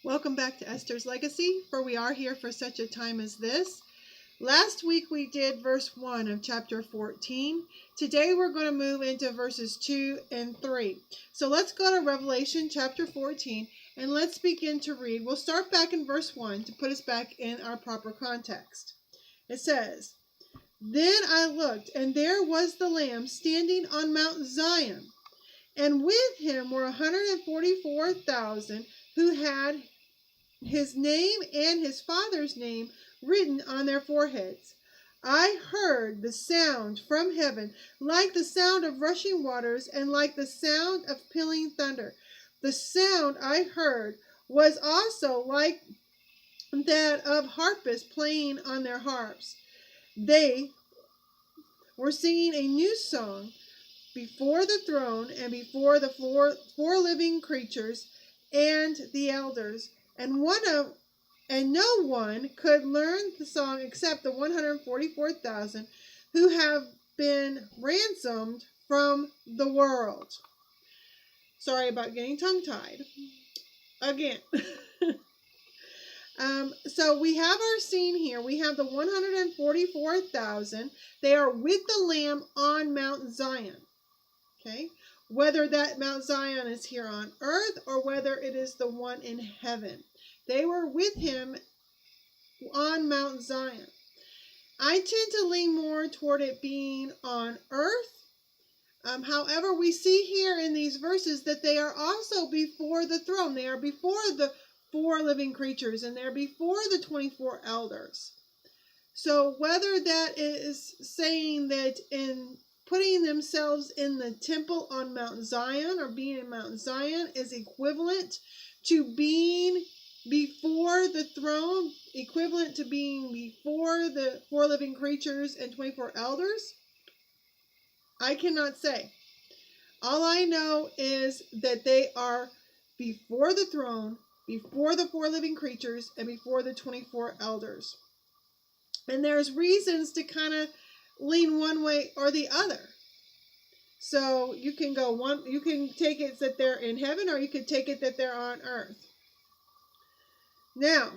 Welcome back to Esther's Legacy, for we are here for such a time as this. Last week we did verse 1 of chapter 14. Today we're going to move into verses 2 and 3. So let's go to Revelation chapter 14 and let's begin to read. We'll start back in verse 1 to put us back in our proper context. It says, "Then I looked, and there was the Lamb standing on Mount Zion, and with him were 144,000 who had his name and his father's name written on their foreheads. I heard the sound from heaven, like the sound of rushing waters and like the sound of pealing thunder. The sound I heard was also like that of harpists playing on their harps. They were singing a new song before the throne and before the four living creatures and the elders. And no one could learn the song except the 144,000 who have been ransomed from the world." Sorry about getting tongue-tied. Again. So we have our scene here. We have the 144,000. They are with the Lamb on Mount Zion. Okay? Whether that Mount Zion is here on earth or whether it is the one in heaven. They were with him on Mount Zion. I tend to lean more toward it being on earth. However, we see here in these verses that they are also before the throne. They are before the four living creatures and they're before the 24 elders. So whether that is saying that in putting themselves in the temple on Mount Zion or being in Mount Zion is equivalent to being before the throne, equivalent to being before the four living creatures and 24 elders, I cannot say. All I know is that they are before the throne, before the four living creatures, and before the 24 elders. And there's reasons to kind of lean one way or the other. So you can go one, you can take it that they're in heaven, or you could take it that they're on earth. Now,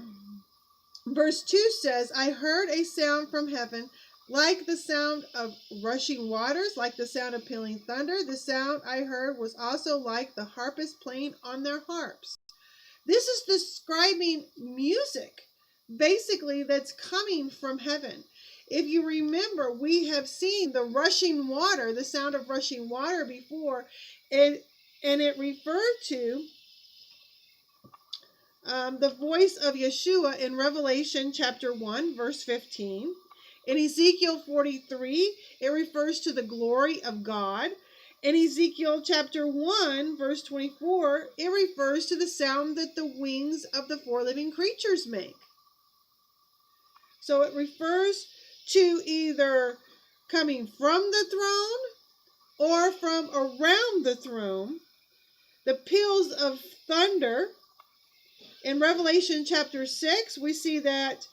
verse 2 says, "I heard a sound from heaven, like the sound of rushing waters, like the sound of pealing thunder. The sound I heard was also like the harpists playing on their harps." This is describing music, basically, that's coming from heaven. If you remember, we have seen the rushing water, the sound of rushing water before, and it referred to the voice of Yeshua in Revelation chapter 1, verse 15. In Ezekiel 43, it refers to the glory of God. In Ezekiel chapter 1, verse 24, it refers to the sound that the wings of the four living creatures make. So it refers to either coming from the throne or from around the throne. The peals of thunder. In Revelation chapter 6, we see that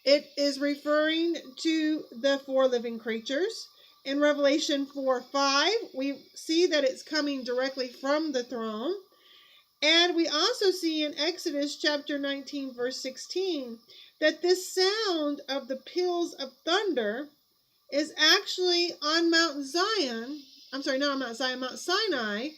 it is referring to the four living creatures. In Revelation 4:5, we see that it's coming directly from the throne. And we also see in Exodus chapter 19, verse 16, that this sound of the peals of thunder is actually on Mount Zion. I'm sorry, not on Mount Zion, Mount Sinai,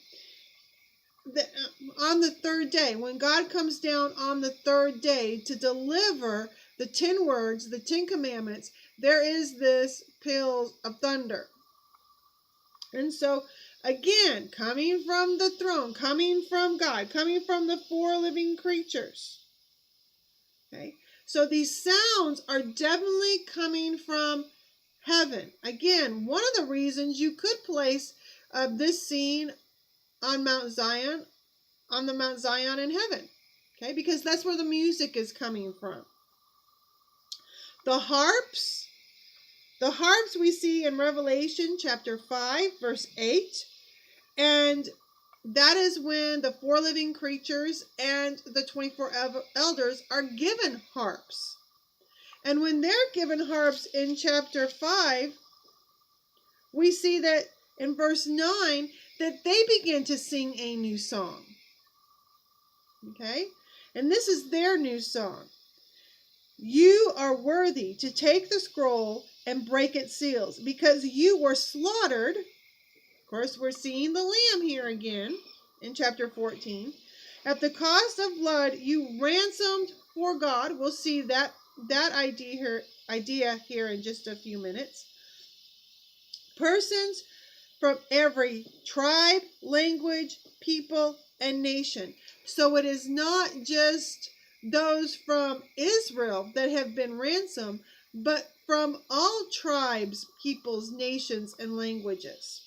on the third day, when God comes down on the third day to deliver the 10 words, the 10 commandments, there is this peal of thunder. And so, again, coming from the throne, coming from God, coming from the four living creatures. Okay, so these sounds are definitely coming from heaven. Again, one of the reasons you could place this scene on Mount Zion, on the Mount Zion in heaven. Okay, because that's where the music is coming from. The harps we see in Revelation chapter 5, verse 8. And that is when the four living creatures and the 24 elders are given harps. And when they're given harps in chapter 5, we see that in verse 9 that they begin to sing a new song. Okay? And this is their new song. You are worthy to take the scroll and break its seals because you were slaughtered. Of course, we're seeing the lamb here again in chapter 14. At the cost of blood, you ransomed for God. We'll see that idea here in just a few minutes. Persons from every tribe, language, people, and nation. So it is not just those from Israel that have been ransomed, but from all tribes, peoples, nations, and languages.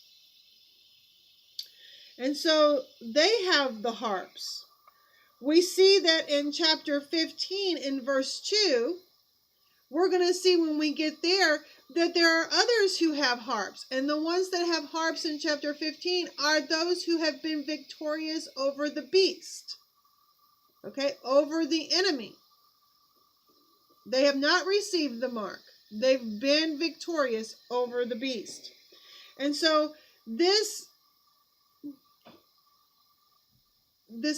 And so they have the harps. We see that in chapter 15 in verse 2, we're going to see when we get there that there are others who have harps. And the ones that have harps in chapter 15 are those who have been victorious over the beast. Okay, over the enemy. They have not received the mark. They've been victorious over the beast. And so this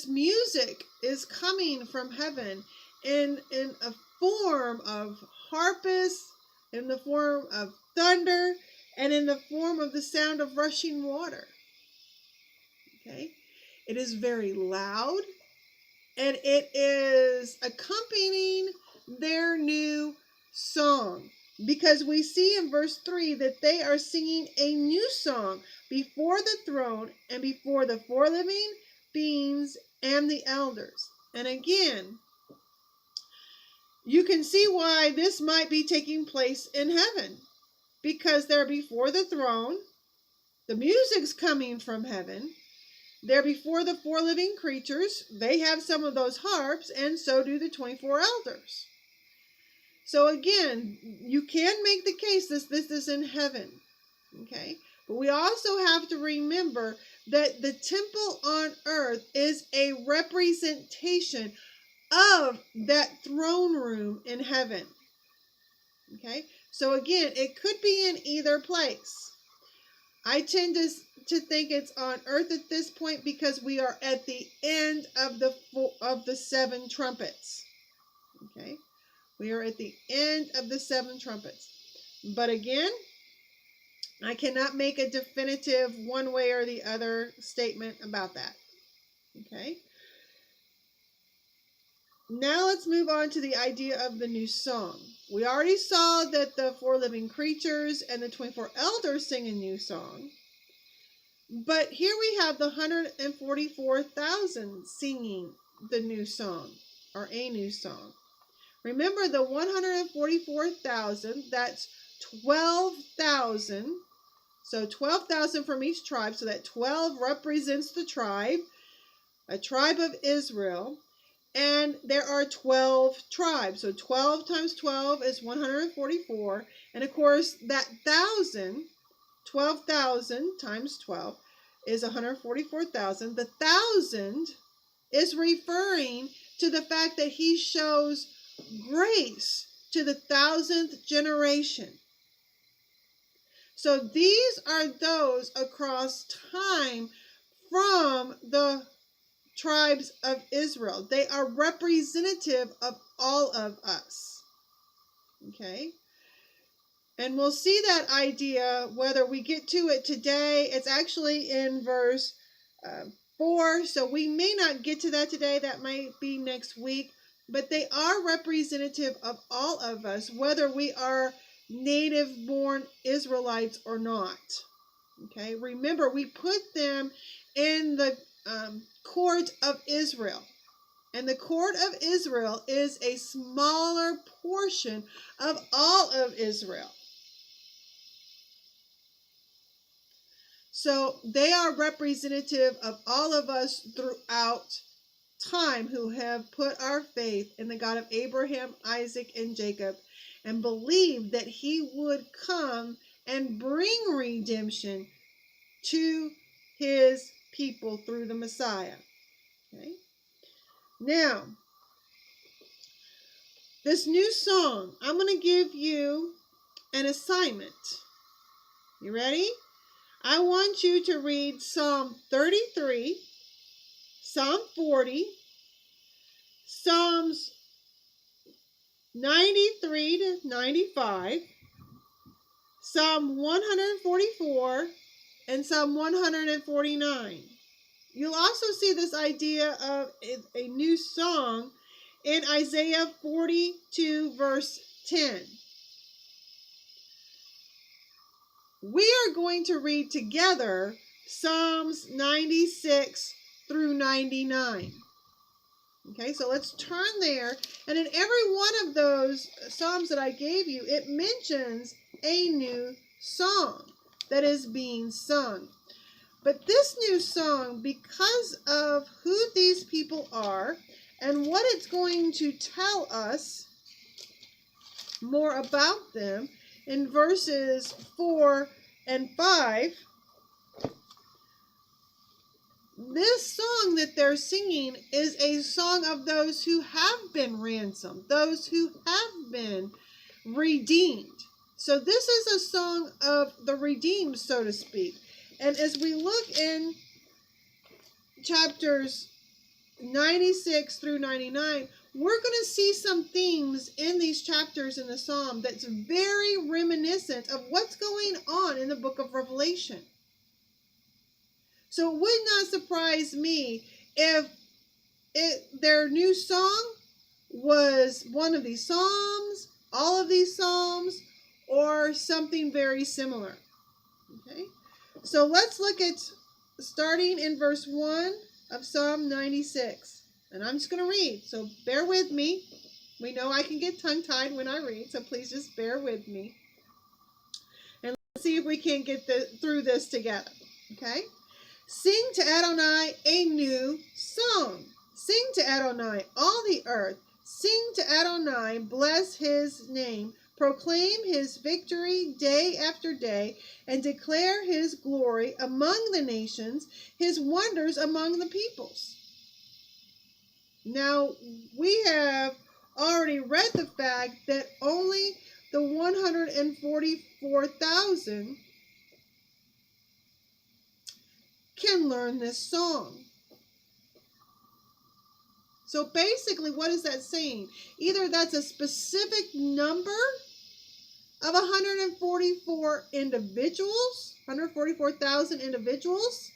music is coming from heaven in a form of harpists, in the form of thunder, and in the form of the sound of rushing water. Okay? It is very loud, and it is accompanying their new song. Because we see in verse 3 that they are singing a new song before the throne and before the four living beings and the elders. And again, you can see why this might be taking place in heaven, because they're before the throne, the music's coming from heaven, they're before the four living creatures, they have some of those harps, and so do the 24 elders. So again, you can make the case that this is in heaven, okay? But we also have to remember that the temple on earth is a representation of that throne room in heaven. Okay, so again, it could be in either place. I tend to think it's on earth at this point because we are at the end of the seven trumpets. Okay, we are at the end of the seven trumpets. But again, I cannot make a definitive one way or the other statement about that. Okay. Now let's move on to the idea of the new song. We already saw that the four living creatures and the 24 elders sing a new song. But here we have the 144,000 singing the new song, or a new song. Remember the 144,000, that's 12,000. So 12,000 from each tribe, so that 12 represents the tribe, a tribe of Israel. And there are 12 tribes. So 12 times 12 is 144. And of course, that 1,000, 12,000 times 12 is 144,000. The 1,000 is referring to the fact that he shows grace to the 1,000th generation. So these are those across time from the tribes of Israel. They are representative of all of us. Okay? And we'll see that idea whether we get to it today. It's actually in verse 4, so we may not get to that today. That might be next week. But they are representative of all of us, whether we are native-born Israelites or not. Okay? Remember, we put them in the court of Israel. And the court of Israel is a smaller portion of all of Israel. So they are representative of all of us throughout time who have put our faith in the God of Abraham, Isaac, and Jacob and believed that he would come and bring redemption to his people through the Messiah. Okay? Now, this new song, I'm going to give you an assignment. You ready? I want you to read Psalm 33, Psalm 40, Psalms 93 to 95, Psalm 144, and Psalm 149. You'll also see this idea of a new song in Isaiah 42, verse 10. We are going to read together Psalms 96 through 99. Okay, so let's turn there. And in every one of those Psalms that I gave you, it mentions a new song that is being sung. But this new song, because of who these people are and what it's going to tell us more about them in verses 4 and 5, this song that they're singing is a song of those who have been ransomed, those who have been redeemed. So this is a song of the redeemed, so to speak. And as we look in chapters 96 through 99, we're going to see some themes in these chapters in the Psalm that's very reminiscent of what's going on in the book of Revelation. So it would not surprise me if their new song was one of these Psalms, all of these Psalms, or something very similar. Okay? So let's look at starting in verse 1 of Psalm 96. And I'm just going to read, so bear with me. We know I can get tongue-tied when I read, so please just bear with me. And let's see if we can get through this together. Okay? Sing to Adonai a new song. Sing to Adonai, all the earth. Sing to Adonai, bless his name. Proclaim his victory day after day, and declare his glory among the nations, his wonders among the peoples. Now, we have already read the fact that only the 144,000 can learn this song. So basically, what is that saying? Either that's a specific number of 144 individuals, 144,000 individuals,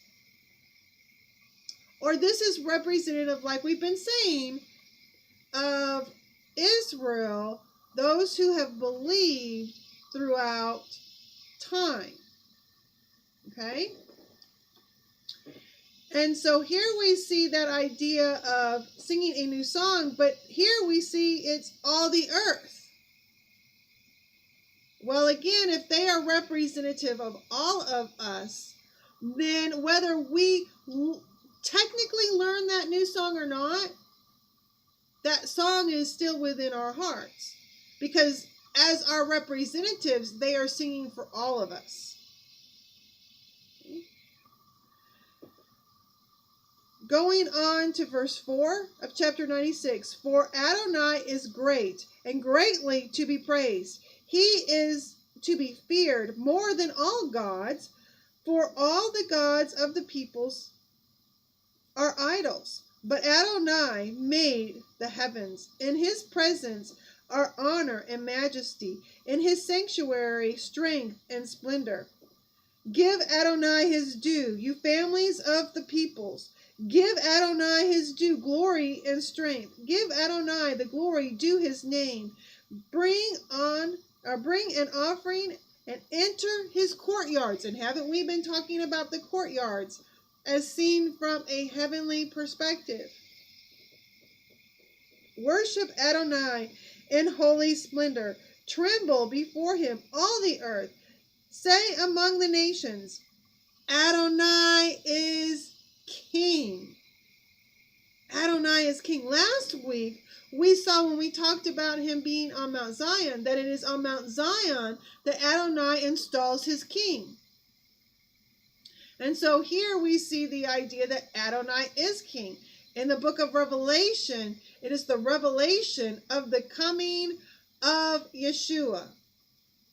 or this is representative, like we've been saying, of Israel, those who have believed throughout time. Okay? And so here we see that idea of singing a new song, but here we see it's all the earth. Well, again, if they are representative of all of us, then whether we technically learn that new song or not, that song is still within our hearts. Because as our representatives, they are singing for all of us. Going on to verse 4 of chapter 96. For Adonai is great and greatly to be praised. He is to be feared more than all gods, for all the gods of the peoples are idols. But Adonai made the heavens. In his presence are honor and majesty. In his sanctuary, strength and splendor. Give Adonai his due, you families of the peoples. Give Adonai his due, glory and strength. Give Adonai the glory due his name. Bring an offering and enter his courtyards. And haven't we been talking about the courtyards as seen from a heavenly perspective? Worship Adonai in holy splendor. Tremble before him, all the earth. Say among the nations, Adonai is King. Adonai is King. Last week, we saw when we talked about him being on Mount Zion, that it is on Mount Zion that Adonai installs his king. And so here we see the idea that Adonai is king. In the book of Revelation, it is the revelation of the coming of Yeshua,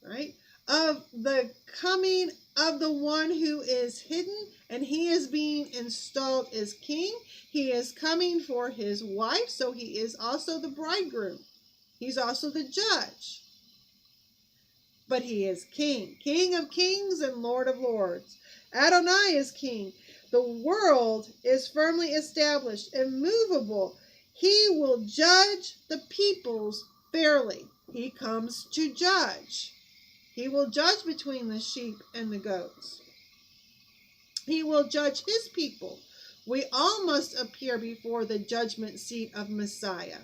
right? Of the coming of the one who is hidden, and he is being installed as king. He is coming for his wife, so he is also the bridegroom. He's also the judge. But he is king, King of kings and Lord of lords. Adonai is king. The world is firmly established, immovable. He will judge the peoples fairly. He comes to judge. He will judge between the sheep and the goats. He will judge his people. We all must appear before the judgment seat of Messiah,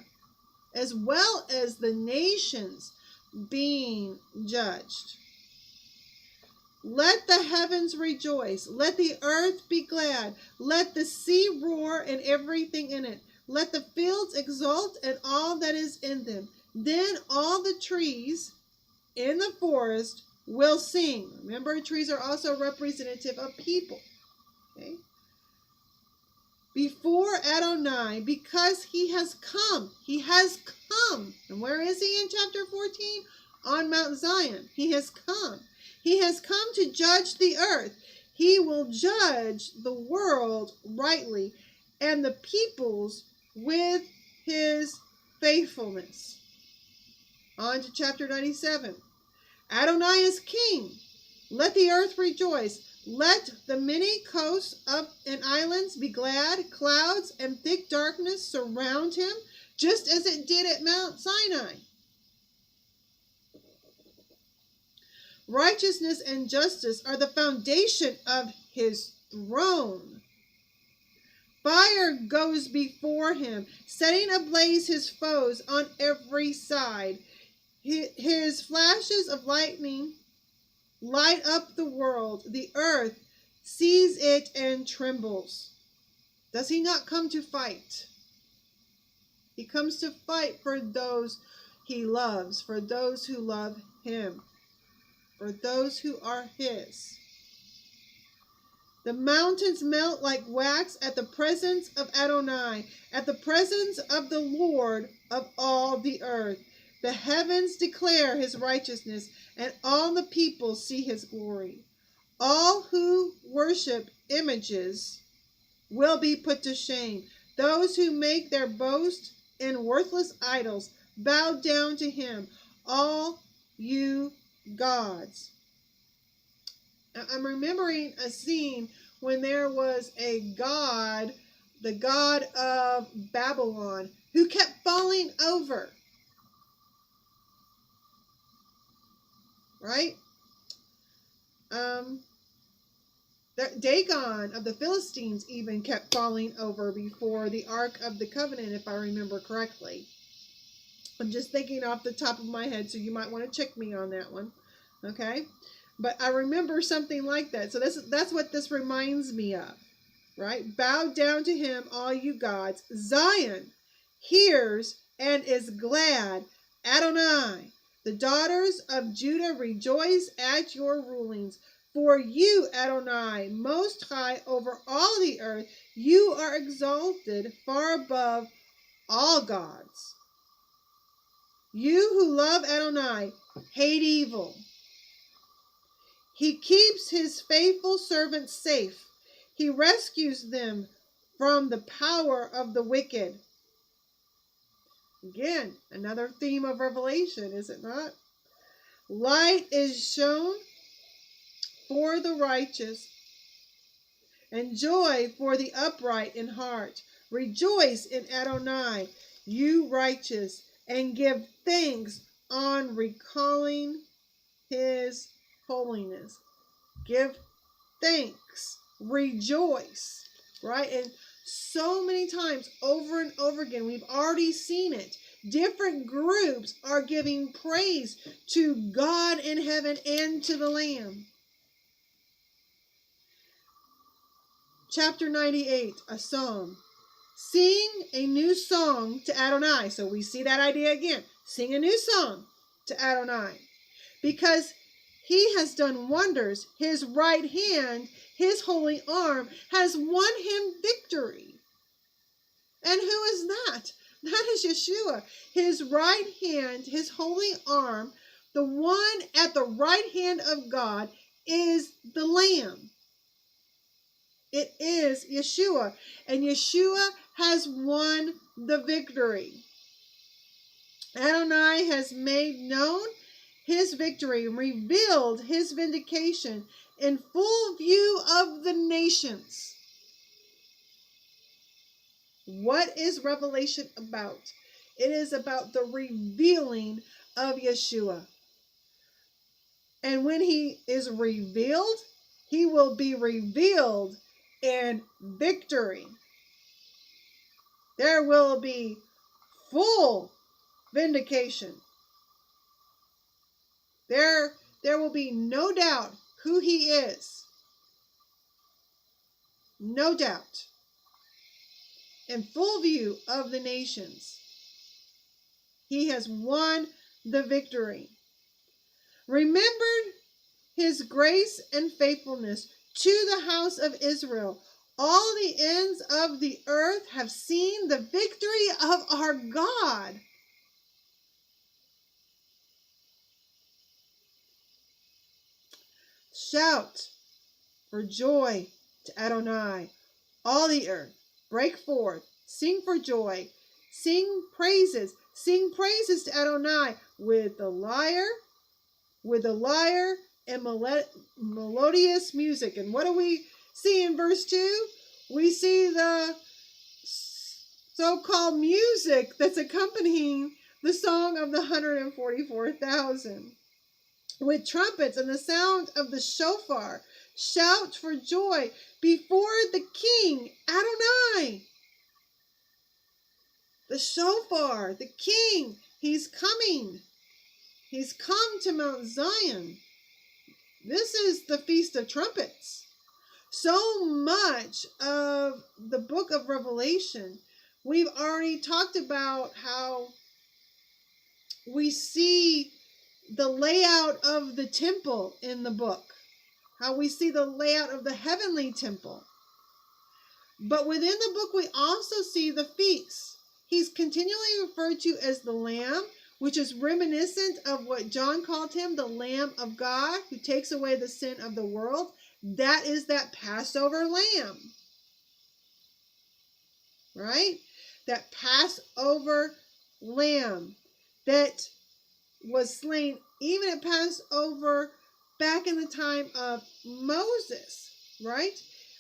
as well as the nations being judged. Let the heavens rejoice. Let the earth be glad. Let the sea roar and everything in it. Let the fields exult and all that is in them. Then all the trees in the forest will sing. Remember, trees are also representative of people. Okay? Before Adonai, because he has come. He has come. And where is he in chapter 14? On Mount Zion. He has come. He has come to judge the earth. He will judge the world rightly and the peoples with his faithfulness. On to chapter 97. Adonai is king. Let the earth rejoice. Let the many coasts and islands be glad. Clouds and thick darkness surround him, just as it did at Mount Sinai. Righteousness and justice are the foundation of his throne. Fire goes before him, setting ablaze his foes on every side. His flashes of lightning light up the world. The earth sees it and trembles. Does he not come to fight? He comes to fight for those he loves, for those who love him, for those who are his. The mountains melt like wax at the presence of Adonai, at the presence of the Lord of all the earth. The heavens declare his righteousness, and all the people see his glory. All who worship images will be put to shame. Those who make their boast in worthless idols bow down to him, all you gods. I'm remembering a scene when there was a god, the god of Babylon, who kept falling over. Right? Dagon of the Philistines even kept falling over before the Ark of the Covenant, if I remember correctly. I'm just thinking off the top of my head, so you might want to check me on that one. Okay? But I remember something like that. So that's what this reminds me of. Right? Bow down to him, all you gods. Zion hears and is glad. Adonai. The daughters of Judah rejoice at your rulings. For you, Adonai, most high over all the earth, you are exalted far above all gods. You who love Adonai, hate evil. He keeps his faithful servants safe. He rescues them from the power of the wicked. Again, another theme of Revelation, is it not? Light is shown for the righteous, and joy for the upright in heart. Rejoice in Adonai, you righteous, and give thanks on recalling his holiness. Give thanks. Rejoice. Right? And so many times, over and over again, we've already seen it. Different groups are giving praise to God in heaven and to the Lamb. Chapter 98, a psalm. Sing a new song to Adonai. So we see that idea again. Sing a new song to Adonai. Because he has done wonders. His right hand, his holy arm, has won him victory. And who is that? That is Yeshua. His right hand, his holy arm, the one at the right hand of God, is the Lamb. It is Yeshua. And Yeshua has won the victory. Adonai has made known his victory and revealed his vindication in full view of the nations. What is Revelation about? It is about the revealing of Yeshua. And when he is revealed, he will be revealed in victory. There will be full vindication. There will be no doubt who he is. No doubt. In full view of the nations. He has won the victory. Remembered his grace and faithfulness to the house of Israel. All the ends of the earth have seen the victory of our God. Shout for joy to Adonai, all the earth. Break forth, sing for joy, sing praises to Adonai with the lyre and melodious music. And what do we see in verse 2? We see the so-called music that's accompanying the song of the 144,000. With trumpets and the sound of the shofar, shout for joy before the King, Adonai. The shofar, the King, he's coming. He's come to Mount Zion. This is the Feast of Trumpets. So much of the book of Revelation, we've already talked about how we see the layout of the temple in the book, how we see the layout of the heavenly temple. But within the book, we also see the feasts. He's continually referred to as the Lamb, which is reminiscent of what John called him, the Lamb of God, who takes away the sin of the world. That is that Passover lamb, right? That Passover lamb that was slain even at Passover back in the time of Moses, right?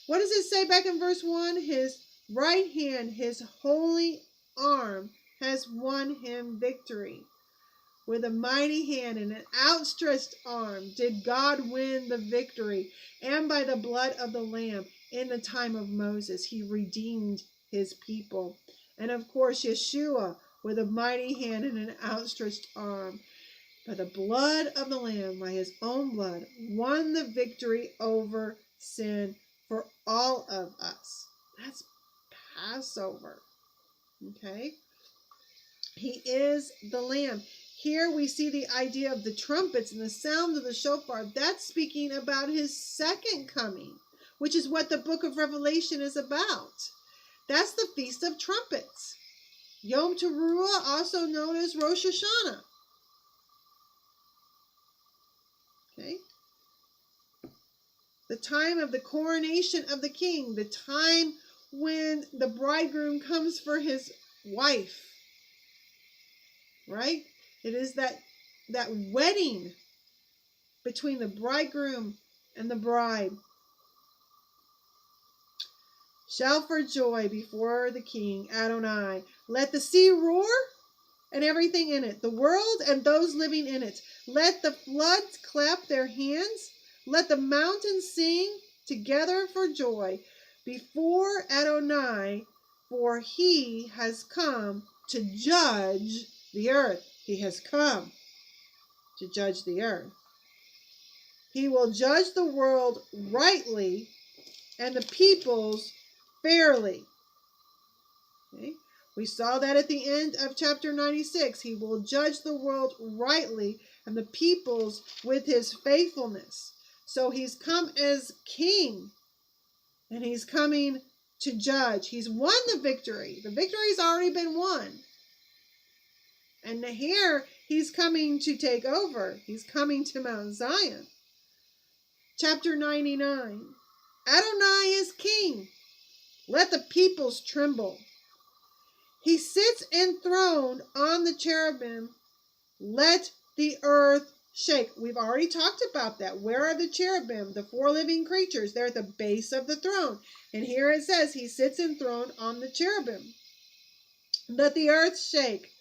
What does it say back in verse 1? His right hand, his holy arm has won him victory. With a mighty hand and an outstretched arm did God win the victory, and by the blood of the Lamb in the time of Moses he redeemed his people. And of course Yeshua, with a mighty hand and an outstretched arm, by the blood of the Lamb, by his own blood, won the victory over sin for all of us. That's Passover. Okay? He is the Lamb. Here we see the idea of the trumpets and the sound of the shofar. That's speaking about his second coming, which is what the book of Revelation is about. That's the Feast of Trumpets. Yom Teruah, also known as Rosh Hashanah. Okay? The time of the coronation of the king, the time when the bridegroom comes for his wife. Right? It is that wedding between the bridegroom and the bride. Shout for joy before the King, Adonai. Let the sea roar and everything in it, the world and those living in it. Let the floods clap their hands. Let the mountains sing together for joy before Adonai, for he has come to judge the earth. He has come to judge the earth. He will judge the world rightly and the peoples fairly. Okay? We saw that at the end of chapter 96. He will judge the world rightly and the peoples with his faithfulness. So he's come as king, and he's coming to judge. He's won the victory. The victory's already been won. And here he's coming to take over. He's coming to Mount Zion. Chapter 99. Adonai is king. Let the peoples tremble. He sits enthroned on the cherubim. Let the earth shake. We've already talked about that. Where are the cherubim? The four living creatures. They're at the base of the throne. And here it says he sits enthroned on the cherubim. Let the earth shake.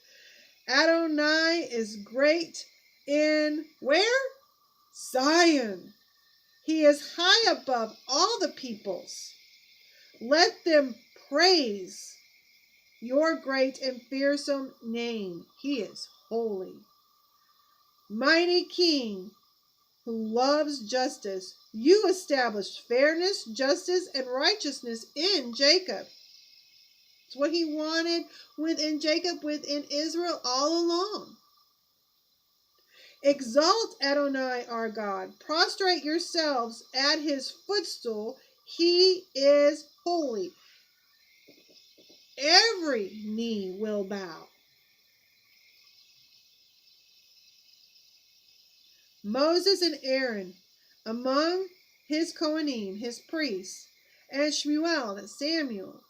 Adonai is great in where? Zion. He is high above all the peoples. Let them praise your great and fearsome name. He is holy. Mighty King who loves justice, you established fairness, justice, and righteousness in Jacob. It's what he wanted within Jacob, within Israel all along. Exalt Adonai our God. Prostrate yourselves at his footstool. He is holy. Every knee will bow. Moses and Aaron among his Kohanim, his priests, and Shmuel and Samuel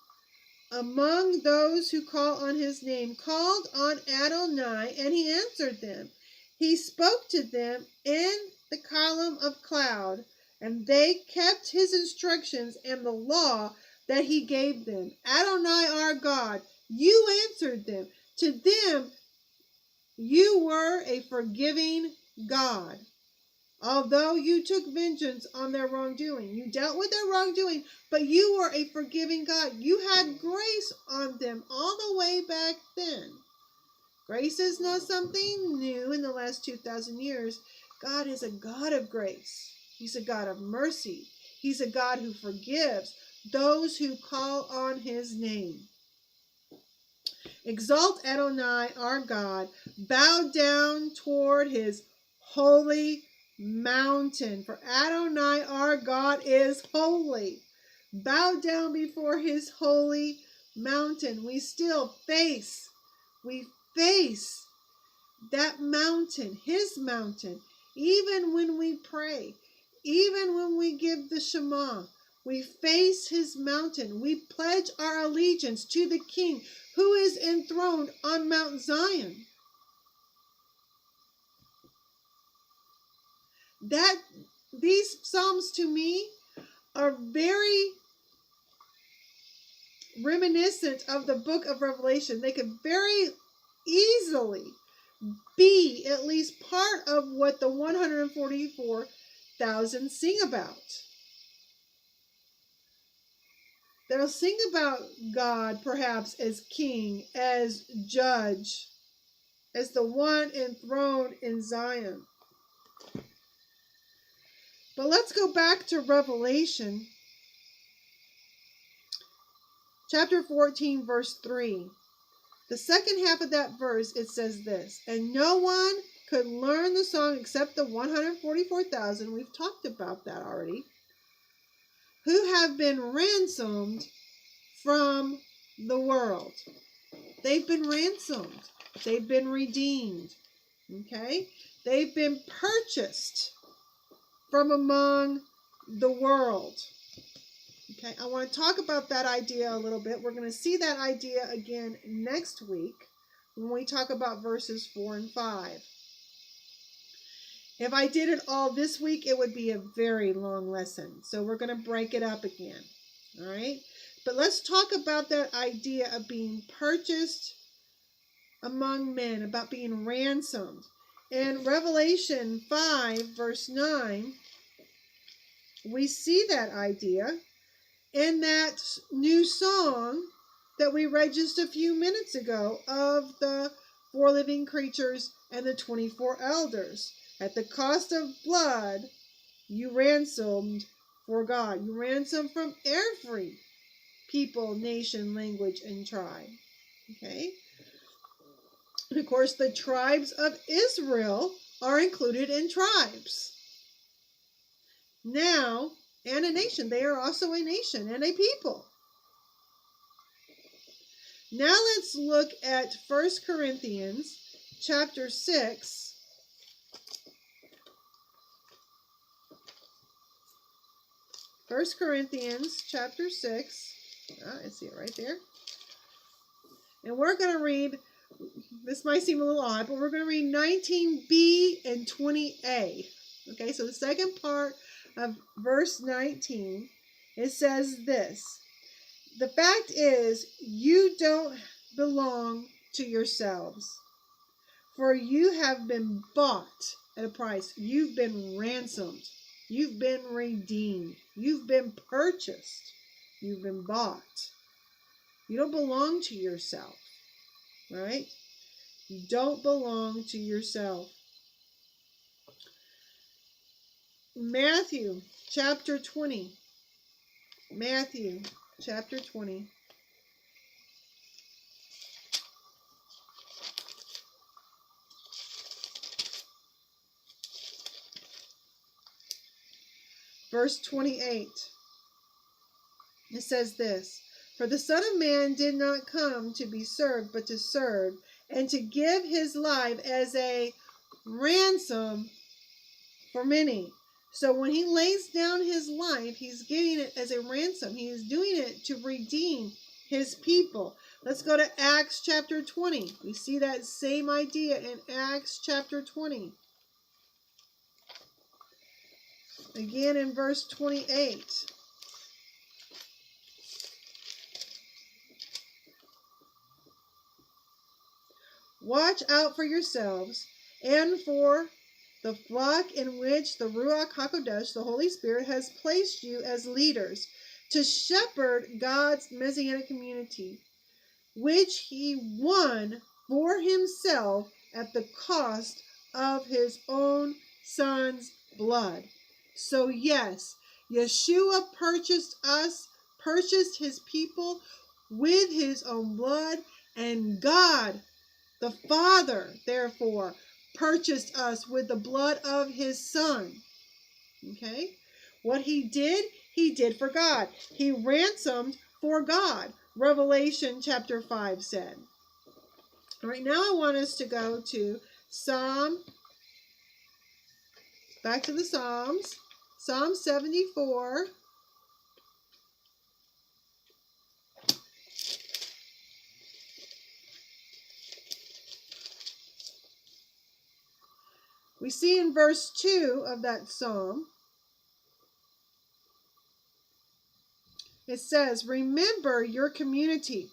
among those who call on his name, called on Adonai, and he answered them. He spoke to them in the column of cloud, and they kept his instructions and the law that he gave them. Adonai our God, you answered them. To them you were a forgiving God. Although you took vengeance on their wrongdoing, you dealt with their wrongdoing, but you were a forgiving God. You had grace on them all the way back then. Grace is not something new in the last 2,000 years. God is a God of grace. He's a God of mercy. He's a God who forgives those who call on his name. Exalt Adonai our God. Bow down toward his holy mountain. For Adonai our God is holy. Bow down before his holy mountain. We face that mountain, his mountain, even when we pray, even when we give the Shema, we face his mountain. We pledge our allegiance to the King who is enthroned on Mount Zion. These Psalms to me are very reminiscent of the book of Revelation. They could very easily be at least part of what the 144,000 sing about. They'll sing about God perhaps as king, as judge, as the one enthroned in Zion. But let's go back to Revelation chapter 14, verse 3. The second half of that verse, it says this, and no one could learn the song except the 144,000, we've talked about that already, who have been ransomed from the world. They've been ransomed. They've been redeemed. Okay? They've been purchased from among the world. Okay, I want to talk about that idea a little bit. We're going to see that idea again next week when we talk about verses 4 and 5. If I did it all this week, it would be a very long lesson. So we're going to break it up again. All right? But let's talk about that idea of being purchased among men, about being ransomed. In Revelation 5, verse 9, we see that idea in that new song that we read just a few minutes ago of the four living creatures and the 24 elders. At the cost of blood, you ransomed for God. You ransomed from every people, nation, language, and tribe. Okay? And of course, the tribes of Israel are included in tribes. Now, and a nation. They are also a nation and a people. Now let's look at 1 Corinthians chapter 6. 1 Corinthians chapter 6. I see it right there. And we're going to read, this might seem a little odd, but we're going to read 19b and 20a. Okay, so the second part of verse 19, it says this. The fact is, you don't belong to yourselves, for you have been bought at a price. You've been ransomed. You've been redeemed. You've been purchased. You've been bought. You don't belong to yourself, right? You don't belong to yourself. Matthew chapter 20. Matthew chapter 20. Verse 28. It says this. For the Son of Man did not come to be served, but to serve, and to give his life as a ransom for many. So when he lays down his life, he's giving it as a ransom. He is doing it to redeem his people. Let's go to Acts chapter 20. We see that same idea in Acts chapter 20. Again in verse 28. Watch out for yourselves and for the flock in which the Ruach HaKodesh, the Holy Spirit, has placed you as leaders to shepherd God's Messianic community, which he won for himself at the cost of his own Son's blood. So yes, Yeshua purchased us, purchased his people with his own blood, and God, the Father, therefore, purchased us with the blood of his Son. Okay? What he did for God. He ransomed for God. Revelation chapter 5 said. All right, now I want us to go to back to the Psalms. Psalm 74. We see in verse 2 of that psalm, it says, remember your community,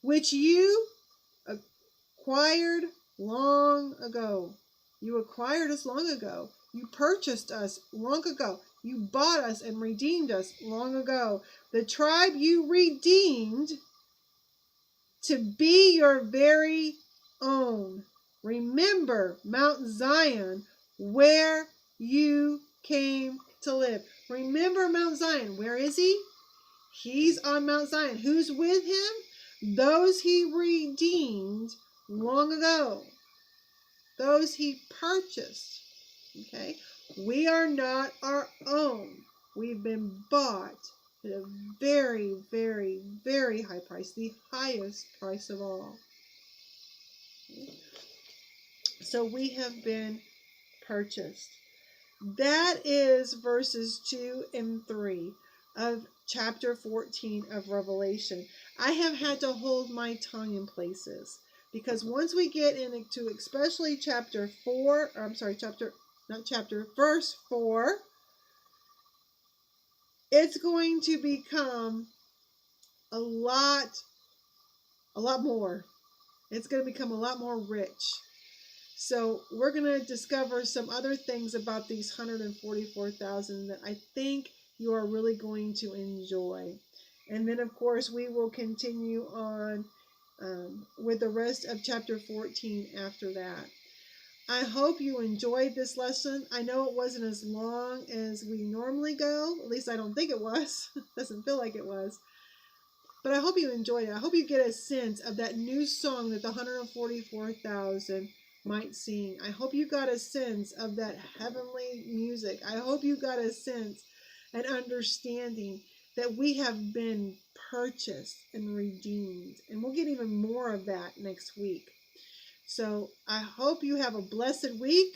which you acquired long ago. You acquired us long ago. You purchased us long ago. You bought us and redeemed us long ago. The tribe you redeemed to be your very own. Remember Mount Zion, where you came to live. Remember Mount Zion. Where is he? He's on Mount Zion. Who's with him? Those he redeemed long ago. Those he purchased. Okay? We are not our own. We've been bought at a very, very, very high price. The highest price of all. Okay? So we have been purchased. That is verses 2 and 3 of chapter 14 of Revelation. I have had to hold my tongue in places because once we get into especially verse 4, it's going to become a lot more. It's going to become a lot more rich. So we're going to discover some other things about these 144,000 that I think you are really going to enjoy. And then, of course, we will continue on with the rest of chapter 14 after that. I hope you enjoyed this lesson. I know it wasn't as long as we normally go. At least I don't think it was. Doesn't feel like it was. But I hope you enjoyed it. I hope you get a sense of that new song that the 144,000 might sing. I hope you got a sense of that heavenly music. I hope you got a sense and understanding that we have been purchased and redeemed. And we'll get even more of that next week. So I hope you have a blessed week.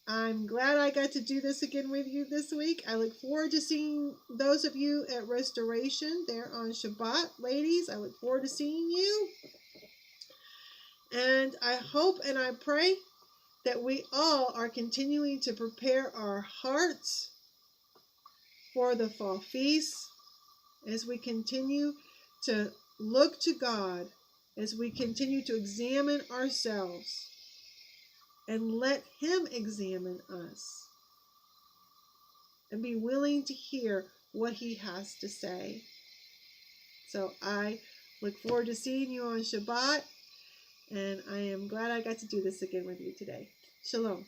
I'm glad I got to do this again with you this week. I look forward to seeing those of you at Restoration there on Shabbat. Ladies, I look forward to seeing you. And I hope and I pray that we all are continuing to prepare our hearts for the fall feast as we continue to look to God, as we continue to examine ourselves and let Him examine us and be willing to hear what He has to say. So I look forward to seeing you on Shabbat, and I am glad I got to do this again with you today. Shalom.